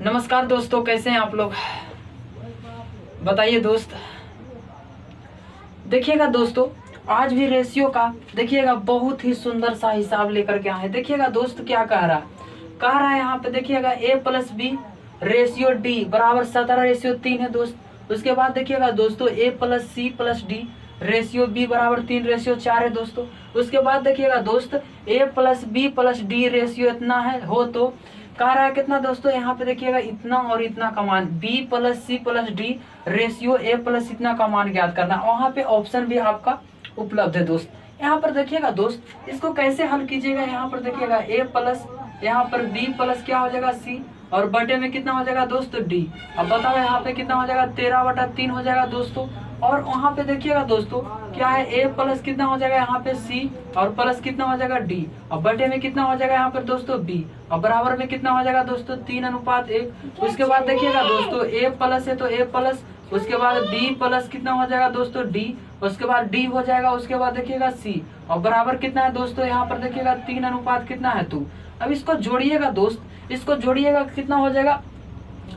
नमस्कार दोस्तों, कैसे हैं आप लोग? बताइए दोस्त। देखिएगा दोस्तों, आज भी रेशियो का देखिएगा बहुत ही सुंदर सा हिसाब लेकर के आए। देखिएगा दोस्त क्या कह रहा है यहाँ पे। देखिएगा a+b रेशियो d बराबर 17:3 है दोस्त। उसके बाद देखिएगा दोस्तों a+c+d रेशियो b बराबर 3:4 है दोस्तों। उसके बाद देखिएगा दोस्त a+b+d रेशियो इतना है हो तो कह रहा है कितना दोस्तों, यहाँ पे देखिएगा इतना और इतना का मान b+c+d रेशियो a+ इतना का मान ज्ञात करना। वहाँ पे ऑप्शन भी आपका उपलब्ध है दोस्त। यहाँ पर देखिएगा दोस्त, इसको कैसे हल कीजिएगा। यहाँ पर देखिएगा a+, यहाँ पर b+ क्या हो जाएगा c, और बटे में कितना हो जाएगा दोस्तों d। अब बताओ यहाँ पे कितना हो जाएगा 13/3 हो जाएगा दोस्तों। और वहाँ पे देखिएगा दोस्तों क्या है a+ कितना हो जाएगा यहाँ पे c, और प्लस कितना हो जाएगा d। अब बटे में कितना हो जाएगा यहाँ पर दोस्तों b, और बराबर में कितना हो जाएगा दोस्तों 3:1। उसके बाद देखिएगा दोस्तों a+ है तो a+, उसके बाद b+ कितना हो जाएगा दोस्तों d, उसके बाद d हो जाएगा। उसके बाद देखिएगा c, और बराबर कितना है दोस्तों यहाँ पर देखिएगा 3 कितना है 2। अब इसको जोड़िएगा दोस्त, इसको जोड़िएगा कितना हो जाएगा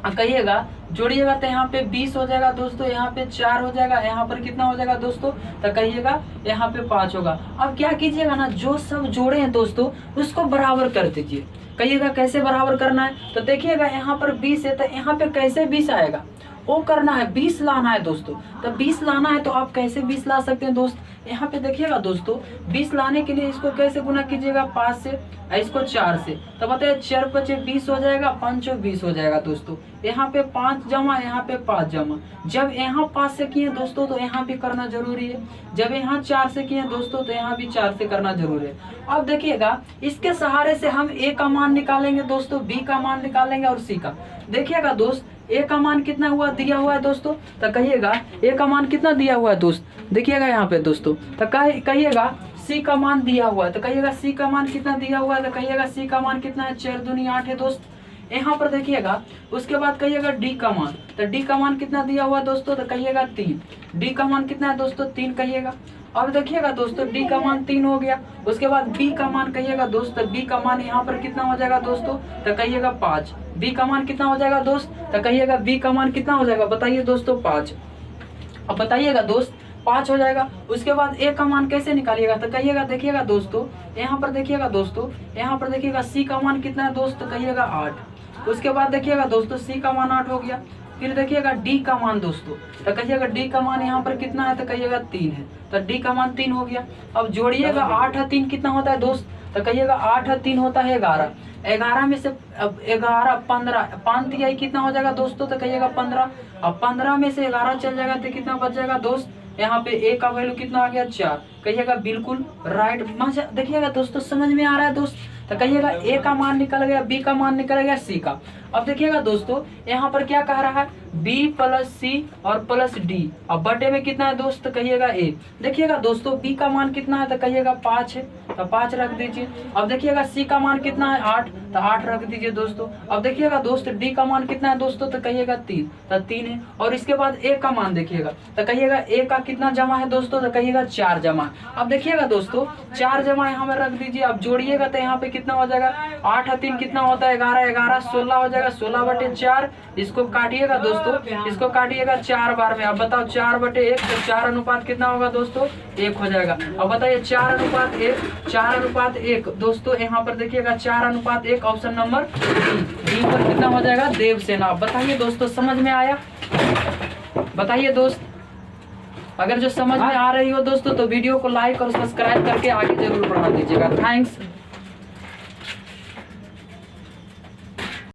कहिएगा, जोड़िएगा तो यहाँ पे 20 हो जाएगा दोस्तों, यहाँ पे 4 हो जाएगा, यहाँ पर कितना हो जाएगा दोस्तों तो कहिएगा यहाँ पे 5 होगा। अब क्या कीजिएगा ना, जो सब जोड़े हैं दोस्तों उसको बराबर कर दीजिए। कहिएगा कैसे बराबर करना है, तो देखिएगा यहाँ पर 20 है तो यहाँ पे कैसे 20 आएगा, वो करना है 20 लाना है दोस्तों। तो 20 लाना है तो आप कैसे 20 ला सकते हैं दोस्त। यहाँ पे देखिएगा दोस्तों 20 लाने के लिए इसको कैसे गुना कीजिएगा 5 से, इसको 4 से। तो बताइए 4×5 = 20 हो जाएगा, 5×20 हो जाएगा दोस्तों। यहाँ पे 5 जमा, यहाँ पे 5 जमा। जब यहाँ 5 से किए दोस्तों तो यहाँ भी करना जरूरी है, जब यहाँ 4 से किए दोस्तों तो यहाँ भी 4 से करना जरूरी है। अब देखिएगा इसके सहारे से हम a का मान निकालेंगे दोस्तों, b का मान निकालेंगे और c का। देखिएगा दोस्त a का मान कितना हुआ दिया हुआ है दोस्तों, तो कहिएगा a का मान कितना दिया हुआ है दोस्त। देखिएगा यहाँ पे दोस्तों, तो कहिएगा c का मान दिया हुआ है, तो कहिएगा c का मान कितना दिया हुआ है, तो कहिएगा c का मान कितना है 4 दूनी 8 है दोस्त। यहाँ पर देखिएगा उसके बाद कहिएगा d का मान, तो d का मान कितना दिया हुआ है दोस्तों, तो कहिएगा 3। d का मान कितना है दोस्तों 3 कहिएगा। अब देखिएगा दोस्तों d का मान 3 हो गया। उसके बाद b का मान कहिएगा दोस्त, b का मान यहाँ पर कितना हो जाएगा दोस्तों, तो कहिएगा 5। b का मान कितना हो जाएगा दोस्त, तो कहिएगा b का मान कितना हो जाएगा बताइए दोस्तों 5। अब बताइएगा दोस्त 5 हो जाएगा। उसके बाद a का मान कैसे निकालिएगा, तो कहिएगा देखिएगा दोस्तों यहाँ पर देखिएगा दोस्तों, यहाँ पर देखिएगा c का मान कितना है दोस्त, तो कहिएगा 8। उसके बाद देखिएगा दोस्तों c का मान 8 हो गया। फिर देखिएगा d का मान दोस्तों, तो कहिएगा d का मान यहाँ पर कितना है, तो कहिएगा 3 है, तो d का मान 3 हो गया। अब जोड़िएगा 8 और 3 कितना होता है दोस्त, तो कहिएगा 8 और 3 होता है 11। 11 में से अब 11 15 5 दिया कितना हो जाएगा दोस्तों, तो कहिएगा 15। अब 15 में से 11 चल जाएगा तो कितना बच जाएगा दोस्त, यहाँ पे a का वैल्यू कितना आ गया 4। कहिएगा बिल्कुल राइट। देखिएगा दोस्तों समझ में आ रहा है दोस्त, तो कहिएगा a का मान निकल गया, b का मान निकल गया, c का। अब देखिएगा दोस्तों यहाँ पर क्या कह रहा है b+c और +d, अब बटे में कितना है दोस्त, कहिएगा a। देखिएगा दोस्तों b का मान कितना है, तो कहिएगा 5 है, तो 5 रख दीजिए। अब देखिएगा c का मान कितना है 8, तो 8 रख दीजिए दोस्तों। अब देखिएगा दोस्त d का मान कितना है दोस्तों, तो कहिएगा 3, तो 3 है। और इसके बाद a का मान देखिएगा, तो कहिएगा a का कितना जमा है दोस्तों, तो कहिएगा 4 जमा। अब देखिएगा दोस्तों 4 जमा यहाँ में रख दीजिए। अब जोड़िएगा तो यहाँ पे कितना हो जाएगा 8 और 3 कितना होता है 11, 11 16 हो जाएगा, 16/4। इसको काटिएगा दोस्तों, इसको काटिएगा 4 बार में। अब बताओ 4/1, तो 4 अनुपात कितना होगा दोस्तों 1 हो जाएगा। अब बताइए 4:1, 4:1 दोस्तों। यहाँ पर देखिएगा 4:1, ऑप्शन नंबर डी पर कितना हो जाएगा देवसेना। बताइए दोस्तों समझ में आया, बताइए दोस्त। अगर जो समझ में आ रही हो दोस्तों तो वीडियो को लाइक और सब्सक्राइब करके आगे जरूर बढ़ा दीजिएगा। थैंक्स।